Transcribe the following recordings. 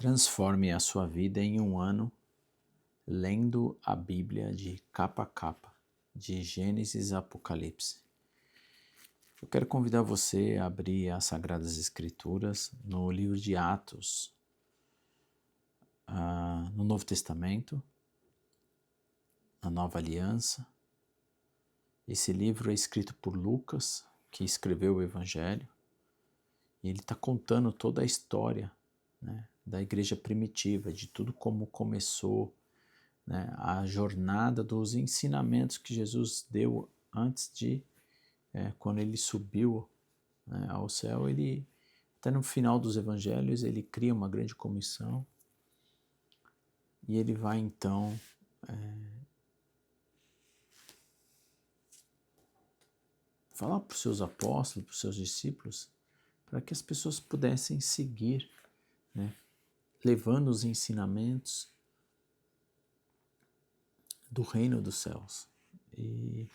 Transforme a sua vida em um ano lendo a Bíblia de capa a capa, de Gênesis a Apocalipse. Eu quero convidar você a abrir as Sagradas Escrituras no livro de Atos, no Novo Testamento, na Nova Aliança. Esse livro é escrito por Lucas, que escreveu o Evangelho, e ele está contando toda a história, né, da igreja primitiva, de tudo como começou, né, a jornada dos ensinamentos que Jesus deu antes de, quando ele subiu, né, ao céu. Ele, até no final dos evangelhos, ele cria uma grande comissão e ele vai então falar para os seus apóstolos, para os seus discípulos, para que as pessoas pudessem seguir, né, levando os ensinamentos do reino dos céus. E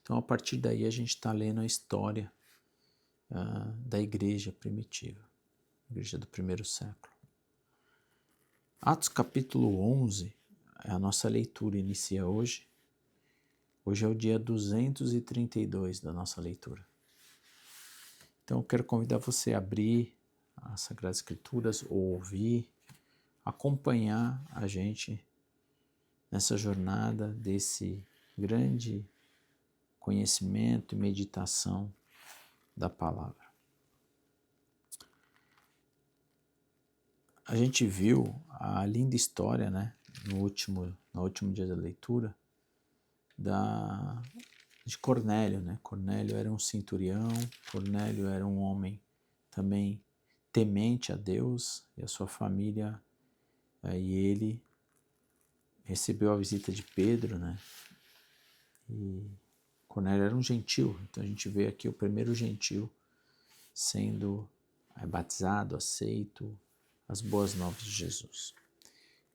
então, a partir daí, a gente está lendo a história da igreja primitiva, igreja do primeiro século. Atos capítulo 11, a nossa leitura inicia hoje. Hoje é o dia 232 da nossa leitura. Então, eu quero convidar você a abrir as Sagradas Escrituras, ou ouvir, acompanhar a gente nessa jornada desse grande conhecimento e meditação da palavra. A gente viu a linda história, né, no último dia da leitura, de Cornélio, né? Cornélio era um centurião, Cornélio era um homem também temente a Deus e a sua família, e ele recebeu a visita de Pedro, né? E Cornélio era um gentil, então a gente vê aqui o primeiro gentil sendo batizado, aceito as boas novas de Jesus.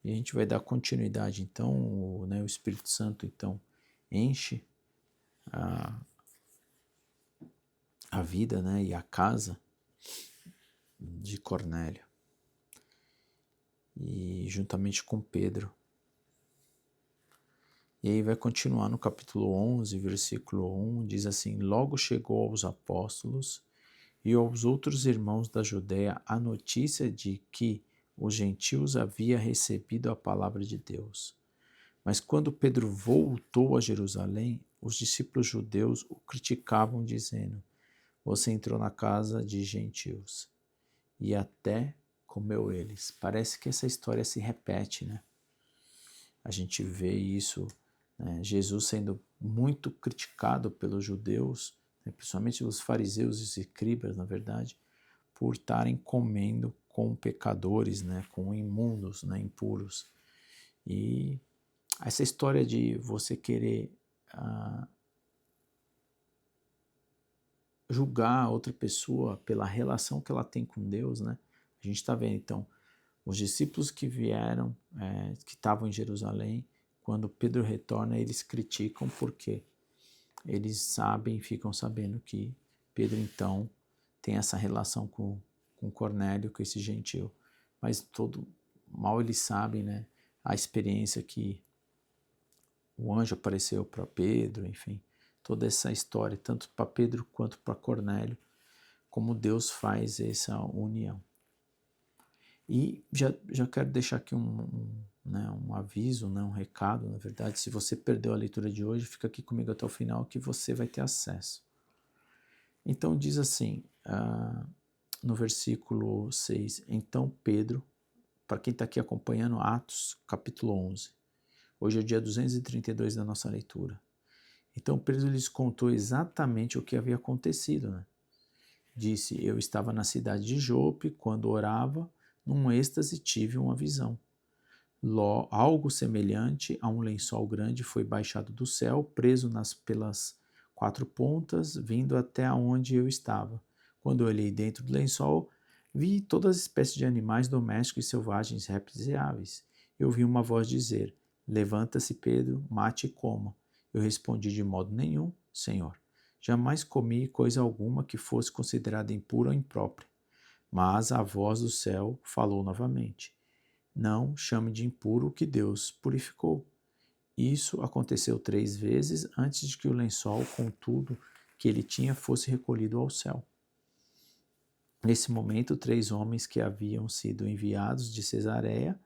E a gente vai dar continuidade, então, o Espírito Santo então enche a vida, né, e a casa de Cornélio, e juntamente com Pedro. E aí vai continuar no capítulo 11, versículo 1, diz assim: Logo chegou aos apóstolos e aos outros irmãos da Judéia a notícia de que os gentios haviam recebido a palavra de Deus. Mas quando Pedro voltou a Jerusalém, os discípulos judeus o criticavam, dizendo: Você entrou na casa de gentios e até comeu eles. Parece que essa história se repete, né? A gente vê isso, né? Jesus sendo muito criticado pelos judeus, né? Principalmente os fariseus e os escribas, na verdade, por estarem comendo com pecadores, né? Com imundos, né? Impuros. E essa história de você querer julgar outra pessoa pela relação que ela tem com Deus, né? A gente está vendo, então, os discípulos que vieram, que estavam em Jerusalém, quando Pedro retorna, eles criticam porque eles sabem, ficam sabendo que Pedro, então, tem essa relação com Cornélio, com esse gentil. Mas mal eles sabem, né, a experiência que o anjo apareceu para Pedro, enfim, toda essa história, tanto para Pedro quanto para Cornélio, como Deus faz essa união. E já quero deixar aqui um aviso, né, um recado, na verdade. Se você perdeu a leitura de hoje, fica aqui comigo até o final que você vai ter acesso. Então diz assim, no versículo 6, então Pedro, para quem está aqui acompanhando Atos, capítulo 11, hoje é o dia 232 da nossa leitura. Então Pedro lhes contou exatamente o que havia acontecido, né? Disse: Eu estava na cidade de Jope quando orava, num êxtase tive uma visão. Algo semelhante a um lençol grande foi baixado do céu, preso pelas quatro pontas, vindo até onde eu estava. Quando eu olhei dentro do lençol, vi todas as espécies de animais domésticos e selvagens, répteis e aves. Eu ouvi uma voz dizer: Levanta-se, Pedro, mate e coma. Eu respondi: De modo nenhum, Senhor. Jamais comi coisa alguma que fosse considerada impura ou imprópria. Mas a voz do céu falou novamente: Não chame de impuro o que Deus purificou. Isso aconteceu 3 vezes antes de que o lençol com tudo que ele tinha fosse recolhido ao céu. Nesse momento, 3 homens que haviam sido enviados de Cesareia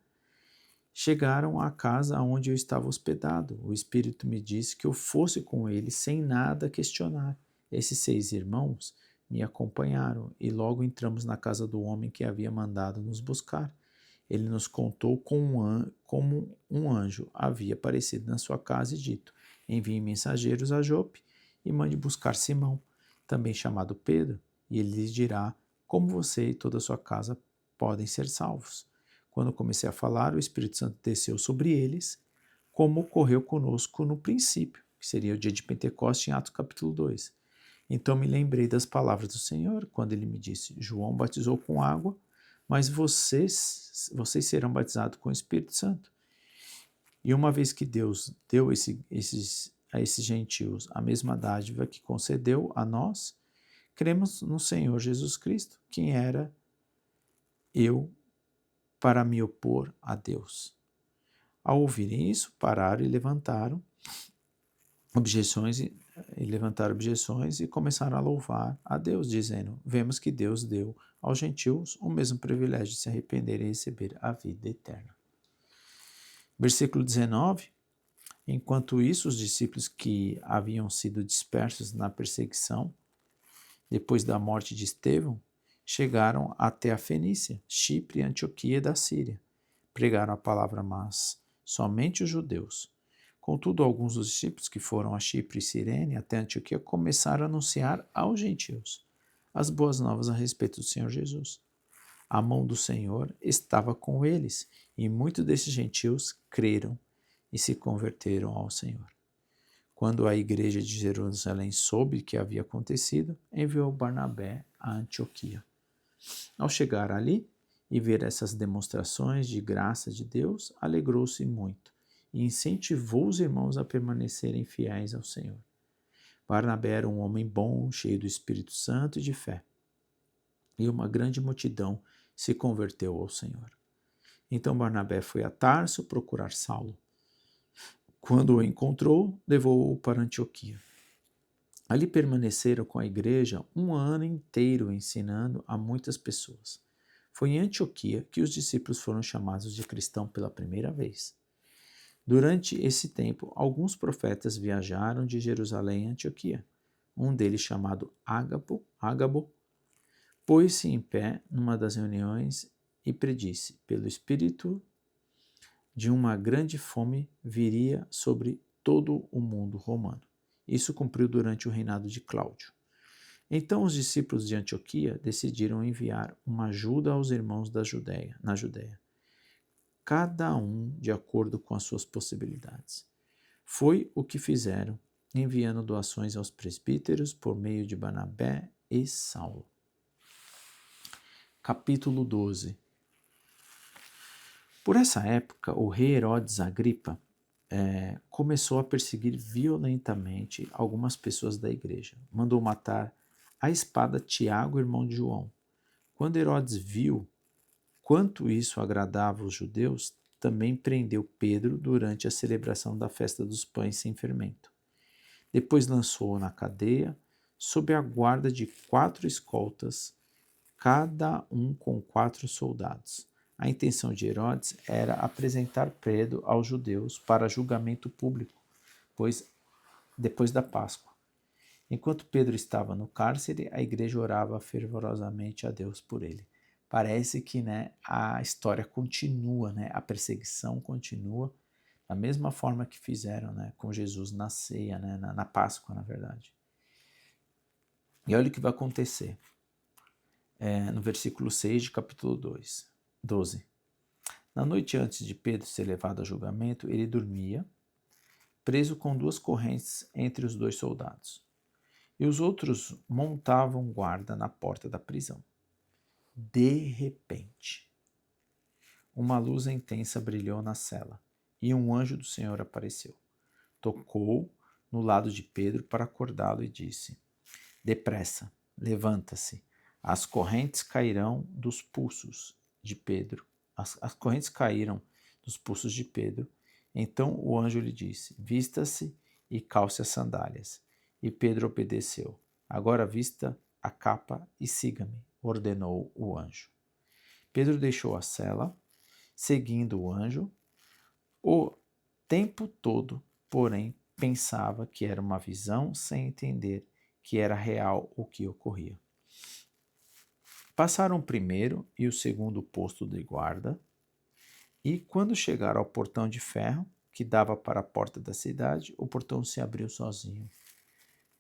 chegaram à casa onde eu estava hospedado. O Espírito me disse que eu fosse com eles sem nada questionar. Esses 6 irmãos me acompanharam e logo entramos na casa do homem que havia mandado nos buscar. Ele nos contou como um anjo havia aparecido na sua casa e dito: envie mensageiros a Jope e mande buscar Simão, também chamado Pedro, e ele lhes dirá como você e toda a sua casa podem ser salvos. Quando comecei a falar, o Espírito Santo desceu sobre eles, como ocorreu conosco no princípio, que seria o dia de Pentecostes, em Atos capítulo 2. Então me lembrei das palavras do Senhor, quando ele me disse: João batizou com água, mas vocês serão batizados com o Espírito Santo. E uma vez que Deus deu a esses gentios a mesma dádiva que concedeu a nós, cremos no Senhor Jesus Cristo, quem era eu para me opor a Deus. Ao ouvirem isso, pararam e levantaram objeções e começaram a louvar a Deus, dizendo: vemos que Deus deu aos gentios o mesmo privilégio de se arrepender e receber a vida eterna. Versículo 19. Enquanto isso, os discípulos que haviam sido dispersos na perseguição, depois da morte de Estevão, chegaram até a Fenícia, Chipre e Antioquia da Síria. Pregaram a palavra, mas somente os judeus. Contudo, alguns dos discípulos que foram a Chipre e Cirene até Antioquia começaram a anunciar aos gentios as boas novas a respeito do Senhor Jesus. A mão do Senhor estava com eles, e muitos desses gentios creram e se converteram ao Senhor. Quando a igreja de Jerusalém soube o que havia acontecido, enviou Barnabé a Antioquia. Ao chegar ali e ver essas demonstrações de graça de Deus, alegrou-se muito e incentivou os irmãos a permanecerem fiéis ao Senhor. Barnabé era um homem bom, cheio do Espírito Santo e de fé, e uma grande multidão se converteu ao Senhor. Então Barnabé foi a Tarso procurar Saulo. Quando o encontrou, levou-o para Antioquia. Ali permaneceram com a igreja 1 ano inteiro ensinando a muitas pessoas. Foi em Antioquia que os discípulos foram chamados de cristãos pela primeira vez. Durante esse tempo, alguns profetas viajaram de Jerusalém a Antioquia. Um deles, chamado Ágabo, pôs-se em pé numa das reuniões e predisse: pelo Espírito de uma grande fome viria sobre todo o mundo romano. Isso cumpriu durante o reinado de Cláudio. Então os discípulos de Antioquia decidiram enviar uma ajuda aos irmãos na Judéia, cada um de acordo com as suas possibilidades. Foi o que fizeram, enviando doações aos presbíteros por meio de Barnabé e Saulo. Capítulo 12. Por essa época, o rei Herodes Agripa começou a perseguir violentamente algumas pessoas da igreja. Mandou matar à espada Tiago, irmão de João. Quando Herodes viu quanto isso agradava os judeus, também prendeu Pedro durante a celebração da festa dos pães sem fermento. Depois lançou-o na cadeia, sob a guarda de 4 escoltas, cada um com 4 soldados. A intenção de Herodes era apresentar Pedro aos judeus para julgamento público, pois depois da Páscoa. Enquanto Pedro estava no cárcere, a igreja orava fervorosamente a Deus por ele. Parece que a história continua, a perseguição continua, da mesma forma que fizeram com Jesus na ceia, na Páscoa, na verdade. E olha o que vai acontecer no versículo 6 de capítulo 12. Na noite antes de Pedro ser levado a julgamento, ele dormia, preso com 2 correntes entre os 2 soldados. E os outros montavam guarda na porta da prisão. De repente, uma luz intensa brilhou na cela, e um anjo do Senhor apareceu. Tocou no lado de Pedro para acordá-lo e disse: depressa, levanta-se, as correntes cairão dos pulsos de Pedro as correntes caíram dos pulsos de Pedro. Então o anjo lhe disse: vista-se e calce as sandálias. E Pedro obedeceu. Agora vista a capa e siga-me, ordenou o anjo. Pedro deixou a cela, seguindo o anjo. O tempo todo, porém, pensava que era uma visão sem entender que era real o que ocorria. Passaram o primeiro e o segundo posto de guarda, e quando chegaram ao portão de ferro, que dava para a porta da cidade, o portão se abriu sozinho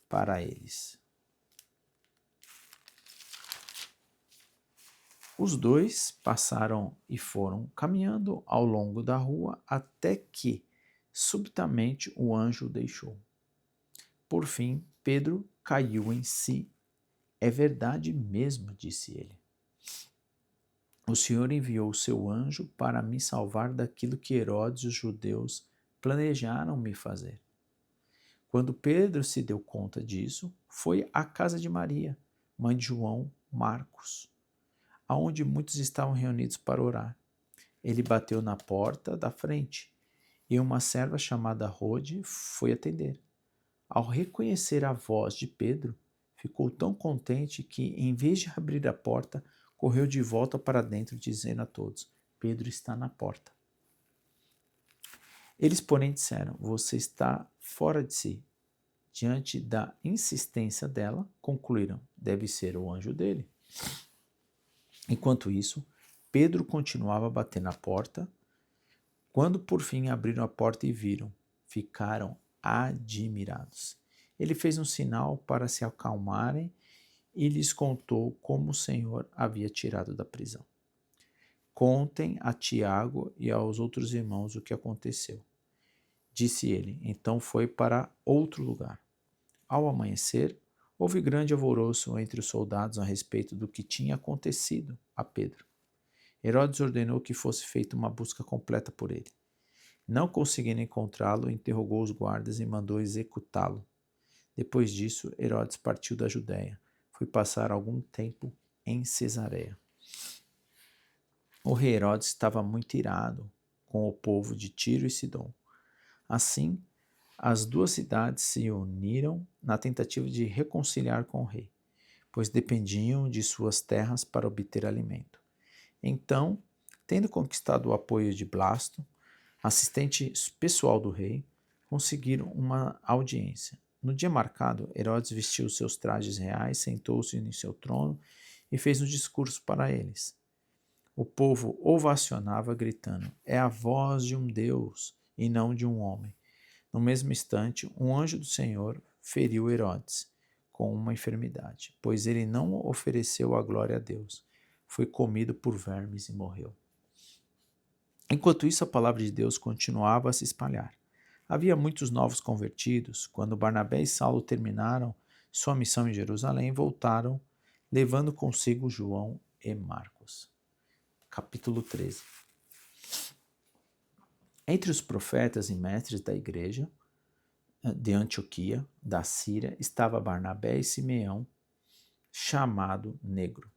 para eles. Os dois passaram e foram caminhando ao longo da rua até que, subitamente, o anjo o deixou. Por fim, Pedro caiu em si. É verdade mesmo, disse ele. O Senhor enviou o seu anjo para me salvar daquilo que Herodes e os judeus planejaram me fazer. Quando Pedro se deu conta disso, foi à casa de Maria, mãe de João Marcos, aonde muitos estavam reunidos para orar. Ele bateu na porta da frente e uma serva chamada Rode foi atender. Ao reconhecer a voz de Pedro, ficou tão contente que, em vez de abrir a porta, correu de volta para dentro, dizendo a todos: Pedro está na porta. Eles, porém, disseram: você está fora de si. Diante da insistência dela, concluíram: deve ser o anjo dele. Enquanto isso, Pedro continuava a bater na porta. Quando por fim abriram a porta e viram, ficaram admirados. Ele fez um sinal para se acalmarem e lhes contou como o Senhor havia tirado da prisão. Contem a Tiago e aos outros irmãos o que aconteceu. Disse ele, então foi para outro lugar. Ao amanhecer, houve grande alvoroço entre os soldados a respeito do que tinha acontecido a Pedro. Herodes ordenou que fosse feita uma busca completa por ele. Não conseguindo encontrá-lo, interrogou os guardas e mandou executá-lo. Depois disso, Herodes partiu da Judéia. Foi passar algum tempo em Cesareia. O rei Herodes estava muito irado com o povo de Tiro e Sidom. Assim, as duas cidades se uniram na tentativa de reconciliar com o rei, pois dependiam de suas terras para obter alimento. Então, tendo conquistado o apoio de Blasto, assistente pessoal do rei, conseguiram uma audiência. No dia marcado, Herodes vestiu seus trajes reais, sentou-se em seu trono e fez um discurso para eles. O povo ovacionava, gritando: é a voz de um Deus e não de um homem. No mesmo instante, um anjo do Senhor feriu Herodes com uma enfermidade, pois ele não ofereceu a glória a Deus. Foi comido por vermes e morreu. Enquanto isso, a palavra de Deus continuava a se espalhar. Havia muitos novos convertidos. Quando Barnabé e Saulo terminaram sua missão em Jerusalém, voltaram, levando consigo João e Marcos. Capítulo 13. Entre os profetas e mestres da igreja de Antioquia, da Síria, estava Barnabé e Simeão, chamado Negro,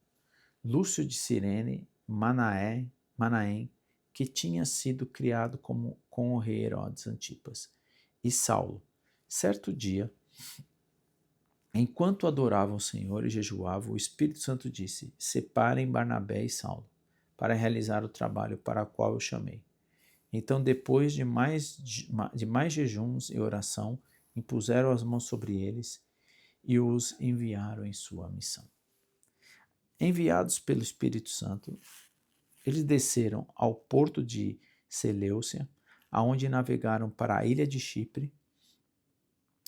Lúcio de Cirene, Manaém, que tinha sido criado com o rei Herodes Antipas, e Saulo. Certo dia, enquanto adoravam o Senhor e jejuavam, o Espírito Santo disse: separem Barnabé e Saulo, para realizar o trabalho para o qual eu chamei. Então, depois de mais jejuns e oração, impuseram as mãos sobre eles e os enviaram em sua missão. Enviados pelo Espírito Santo, eles desceram ao porto de Seleucia, aonde navegaram para a ilha de Chipre.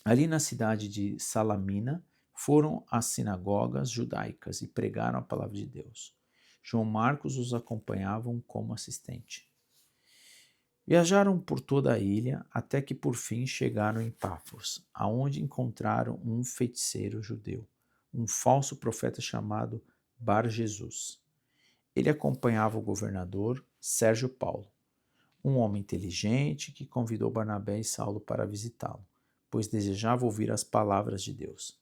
Ali na cidade de Salamina, foram às sinagogas judaicas e pregaram a palavra de Deus. João Marcos os acompanhavam como assistente. Viajaram por toda a ilha até que por fim chegaram em Pafos, aonde encontraram um feiticeiro judeu, um falso profeta chamado Bar-Jesus. Ele acompanhava o governador Sérgio Paulo, um homem inteligente que convidou Barnabé e Saulo para visitá-lo, pois desejava ouvir as palavras de Deus.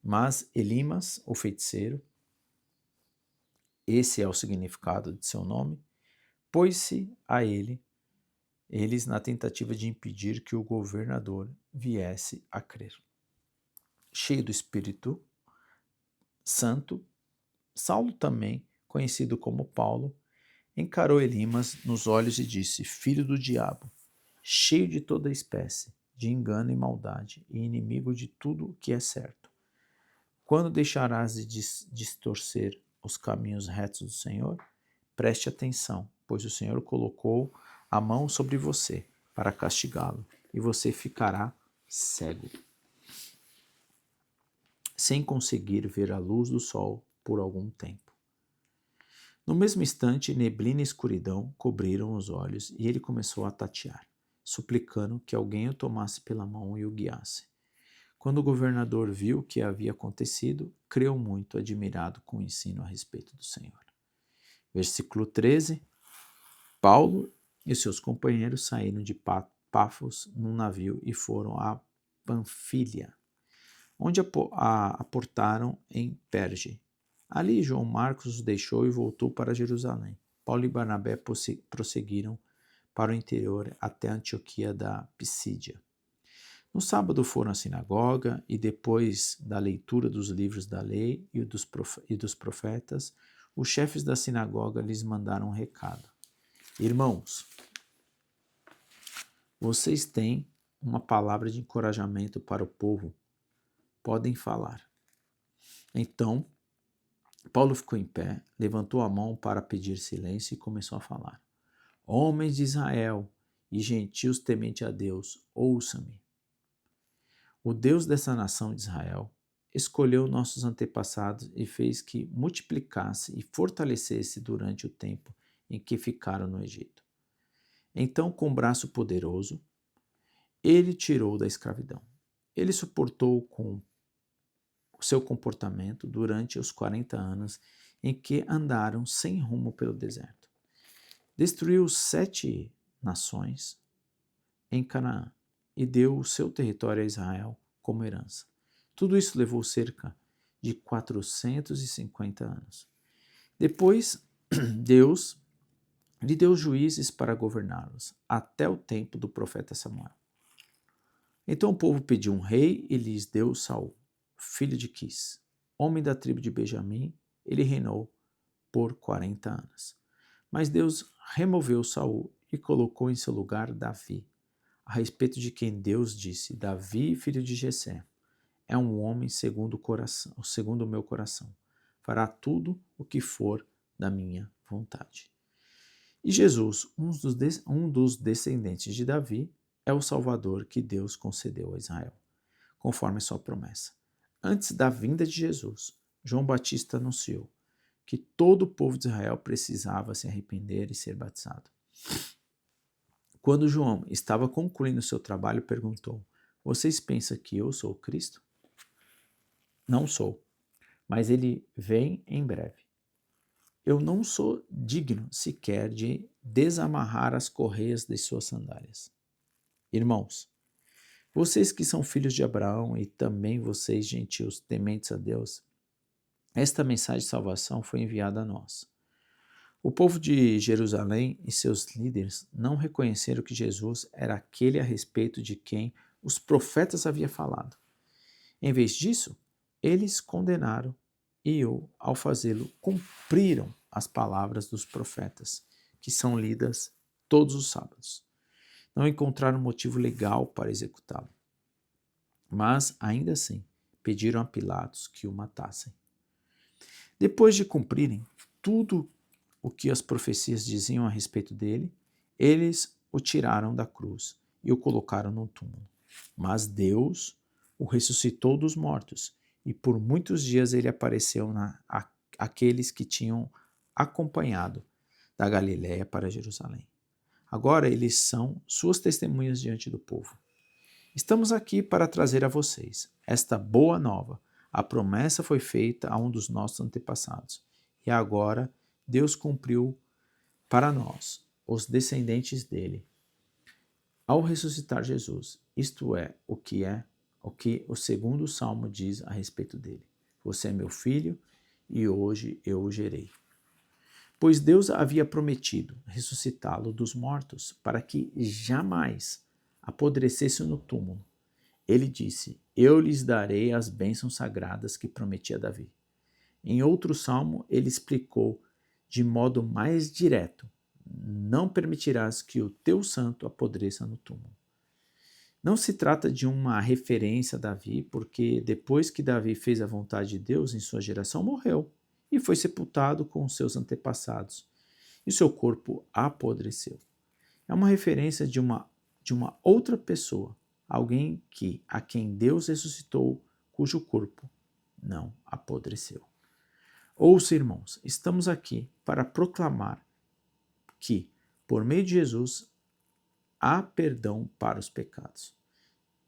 Mas Elimas, o feiticeiro, esse é o significado de seu nome, pôs-se a eles na tentativa de impedir que o governador viesse a crer. Cheio do Espírito Santo, Saulo também, conhecido como Paulo, encarou Elimas nos olhos e disse: Filho do diabo, cheio de toda espécie de engano e maldade, e inimigo de tudo o que é certo. Quando deixarás de distorcer os caminhos retos do Senhor? Preste atenção, pois o Senhor colocou a mão sobre você para castigá-lo, e você ficará cego, sem conseguir ver a luz do sol por algum tempo. No mesmo instante, neblina e escuridão cobriram os olhos e ele começou a tatear, suplicando que alguém o tomasse pela mão e o guiasse. Quando o governador viu o que havia acontecido, creu muito, admirado com o ensino a respeito do Senhor. Versículo 13. Paulo e seus companheiros saíram de Pafos num navio e foram a Panfilha, onde aportaram em Perge. Ali João Marcos os deixou e voltou para Jerusalém. Paulo e Barnabé prosseguiram para o interior até Antioquia da Pisídia. No sábado foram à sinagoga e depois da leitura dos livros da lei e dos profetas, os chefes da sinagoga lhes mandaram um recado. Irmãos, vocês têm uma palavra de encorajamento para o povo. Podem falar. Então, Paulo ficou em pé, levantou a mão para pedir silêncio e começou a falar. Homens de Israel e gentios temente a Deus, ouçam-me. O Deus dessa nação de Israel escolheu nossos antepassados e fez que multiplicasse e fortalecesse durante o tempo em que ficaram no Egito. Então, com braço poderoso, ele tirou da escravidão. Ele suportou com o seu comportamento durante os 40 anos em que andaram sem rumo pelo deserto. Destruiu 7 nações em Canaã e deu o seu território a Israel como herança. Tudo isso levou cerca de 450 anos. Depois, Deus lhe deu juízes para governá-los, até o tempo do profeta Samuel. Então o povo pediu um rei e lhes deu Saul, filho de Quis, homem da tribo de Benjamim. Ele reinou por 40 anos. Mas Deus removeu Saul e colocou em seu lugar Davi, a respeito de quem Deus disse: Davi, filho de Jessé, é um homem segundo o meu coração. Fará tudo o que for da minha vontade. E Jesus, um dos descendentes de Davi, é o Salvador que Deus concedeu a Israel, conforme a sua promessa. Antes da vinda de Jesus, João Batista anunciou que todo o povo de Israel precisava se arrepender e ser batizado. Quando João estava concluindo seu trabalho, perguntou: Vocês pensam que eu sou o Cristo? Não sou, mas ele vem em breve. Eu não sou digno sequer de desamarrar as correias de suas sandálias. Irmãos, vocês que são filhos de Abraão e também vocês, gentios, tementes a Deus, esta mensagem de salvação foi enviada a nós. O povo de Jerusalém e seus líderes não reconheceram que Jesus era aquele a respeito de quem os profetas haviam falado. Em vez disso, eles condenaram e, ao fazê-lo, cumpriram as palavras dos profetas, que são lidas todos os sábados. Não encontraram motivo legal para executá-lo. Mas, ainda assim, pediram a Pilatos que o matassem. Depois de cumprirem tudo o que as profecias diziam a respeito dele, eles o tiraram da cruz e o colocaram no túmulo. Mas Deus o ressuscitou dos mortos, e por muitos dias ele apareceu àqueles que tinham acompanhado da Galiléia para Jerusalém. Agora eles são suas testemunhas diante do povo. Estamos aqui para trazer a vocês esta boa nova. A promessa foi feita a um dos nossos antepassados, e agora Deus cumpriu para nós, os descendentes dele, ao ressuscitar Jesus. Isto é o que o segundo salmo diz a respeito dele. Você é meu filho e hoje eu o gerei. pois Deus havia prometido ressuscitá-lo dos mortos para que jamais apodrecesse no túmulo. Ele disse: Eu lhes darei as bênçãos sagradas que prometi a Davi. Em outro salmo, ele explicou de modo mais direto: Não permitirás que o teu santo apodreça no túmulo. Não se trata de uma referência a Davi, porque depois que Davi fez a vontade de Deus em sua geração, morreu e foi sepultado com seus antepassados, e seu corpo apodreceu. É uma referência de uma outra pessoa, alguém a quem Deus ressuscitou, cujo corpo não apodreceu. Ouça, irmãos, estamos aqui para proclamar que, por meio de Jesus, há perdão para os pecados.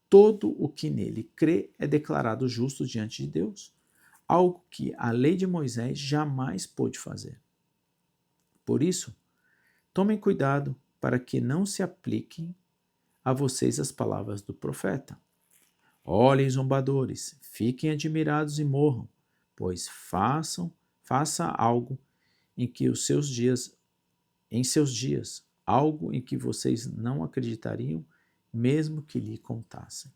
Todo o que nele crê é declarado justo diante de Deus, algo que a lei de Moisés jamais pôde fazer. Por isso, tomem cuidado para que não se apliquem a vocês as palavras do profeta. Olhem, zombadores, fiquem admirados e morram, pois faça algo em seus dias, algo em que vocês não acreditariam, mesmo que lhe contassem.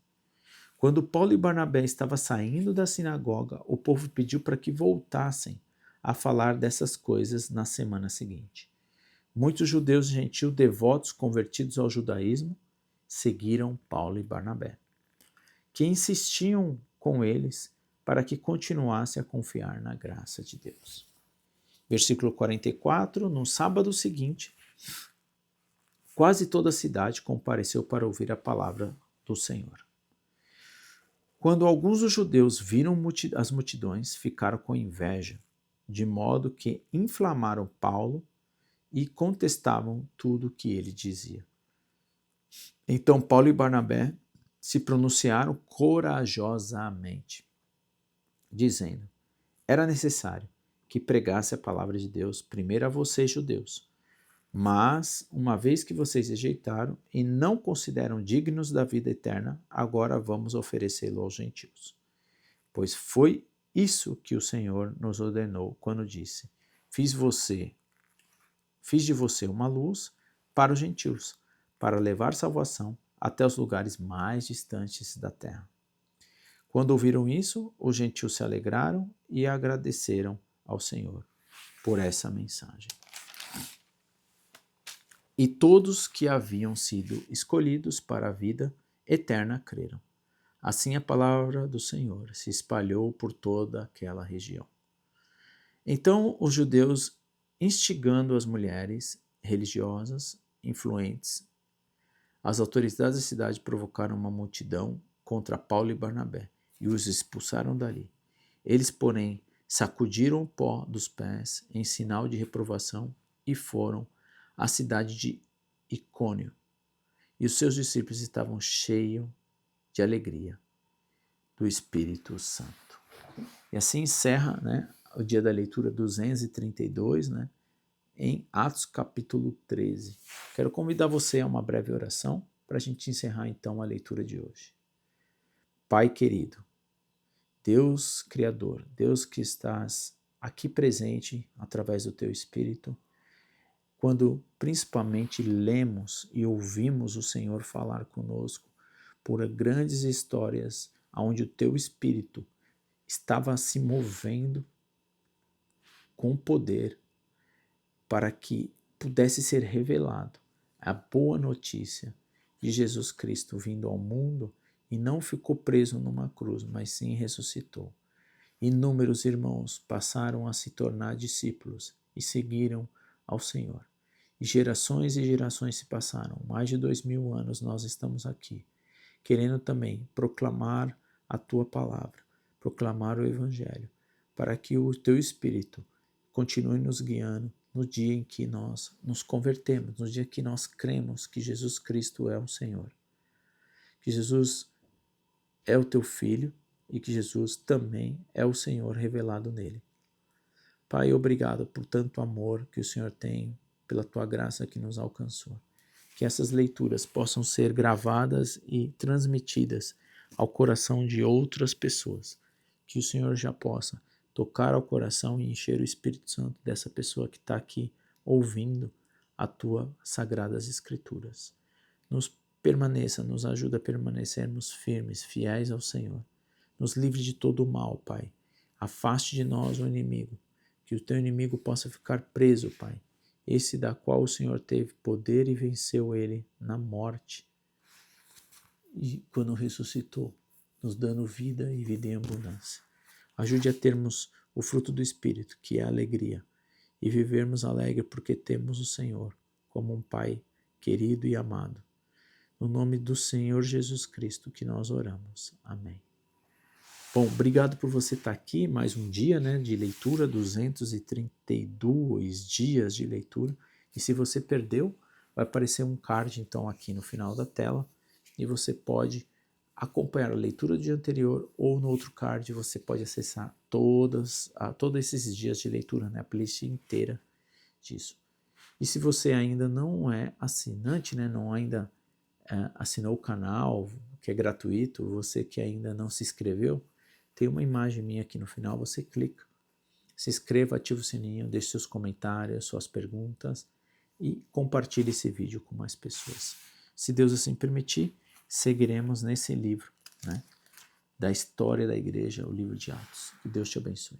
Quando Paulo e Barnabé estavam saindo da sinagoga, o povo pediu para que voltassem a falar dessas coisas na semana seguinte. Muitos judeus e gentios devotos convertidos ao judaísmo seguiram Paulo e Barnabé, que insistiam com eles para que continuassem a confiar na graça de Deus. Versículo 44, no sábado seguinte, quase toda a cidade compareceu para ouvir a palavra do Senhor. Quando alguns dos judeus viram as multidões, ficaram com inveja, de modo que inflamaram Paulo e contestavam tudo o que ele dizia. Então Paulo e Barnabé se pronunciaram corajosamente, dizendo: era necessário que pregasse a palavra de Deus primeiro a vocês, judeus. Mas, uma vez que vocês rejeitaram e não consideram dignos da vida eterna, agora vamos oferecê-lo aos gentios. Pois foi isso que o Senhor nos ordenou quando disse: Fiz de você uma luz para os gentios, para levar salvação até os lugares mais distantes da terra. Quando ouviram isso, os gentios se alegraram e agradeceram ao Senhor por essa mensagem. E todos que haviam sido escolhidos para a vida eterna creram. Assim a palavra do Senhor se espalhou por toda aquela região. Então os judeus, instigando as mulheres religiosas influentes, as autoridades da cidade provocaram uma multidão contra Paulo e Barnabé e os expulsaram dali. Eles, porém, sacudiram o pó dos pés em sinal de reprovação e foram à cidade de Icônio. E os seus discípulos estavam cheios de alegria do Espírito Santo. E assim encerra, o dia da leitura 232, em Atos capítulo 13. Quero convidar você a uma breve oração para a gente encerrar então a leitura de hoje. Pai querido, Deus Criador, Deus que estás aqui presente através do Teu Espírito, quando principalmente lemos e ouvimos o Senhor falar conosco por grandes histórias onde o Teu Espírito estava se movendo com poder para que pudesse ser revelado a boa notícia de Jesus Cristo vindo ao mundo e não ficou preso numa cruz, mas sim ressuscitou. Inúmeros irmãos passaram a se tornar discípulos e seguiram ao Senhor. E gerações se passaram, mais de 2000 anos nós estamos aqui, querendo também proclamar a Tua palavra, proclamar o Evangelho, para que o Teu Espírito continue nos guiando no dia em que nós nos convertemos, no dia que nós cremos que Jesus Cristo é o Senhor, que Jesus é o Teu Filho e que Jesus também é o Senhor revelado nele. Pai, obrigado por tanto amor que o Senhor tem, pela Tua graça que nos alcançou. Que essas leituras possam ser gravadas e transmitidas ao coração de outras pessoas. Que o Senhor já possa tocar ao coração e encher o Espírito Santo dessa pessoa que está aqui ouvindo a tua sagradas escrituras. Nos ajuda a permanecermos firmes, fiéis ao Senhor. Nos livre de todo o mal, Pai. Afaste de nós o inimigo, que o teu inimigo possa ficar preso, Pai. Esse da qual o Senhor teve poder e venceu ele na morte, e quando ressuscitou, nos dando vida e vida em abundância. Ajude a termos o fruto do Espírito, que é a alegria, e vivermos alegre porque temos o Senhor como um Pai querido e amado. No nome do Senhor Jesus Cristo que nós oramos. Amém. Bom, obrigado por você estar aqui, mais um dia, né, de leitura, 232 dias de leitura. E se você perdeu, vai aparecer um card então aqui no final da tela e você pode acompanhar a leitura do dia anterior ou no outro card você pode acessar todos esses dias de leitura, né, a playlist inteira disso. E se você ainda não é assinante, né, ainda assinou o canal, que é gratuito, você que ainda não se inscreveu, tem uma imagem minha aqui no final, você clica, se inscreva, ativa o sininho, deixe seus comentários, suas perguntas e compartilhe esse vídeo com mais pessoas. Se Deus assim permitir, seguiremos nesse livro, né, da história da igreja, o livro de Atos. Que Deus te abençoe.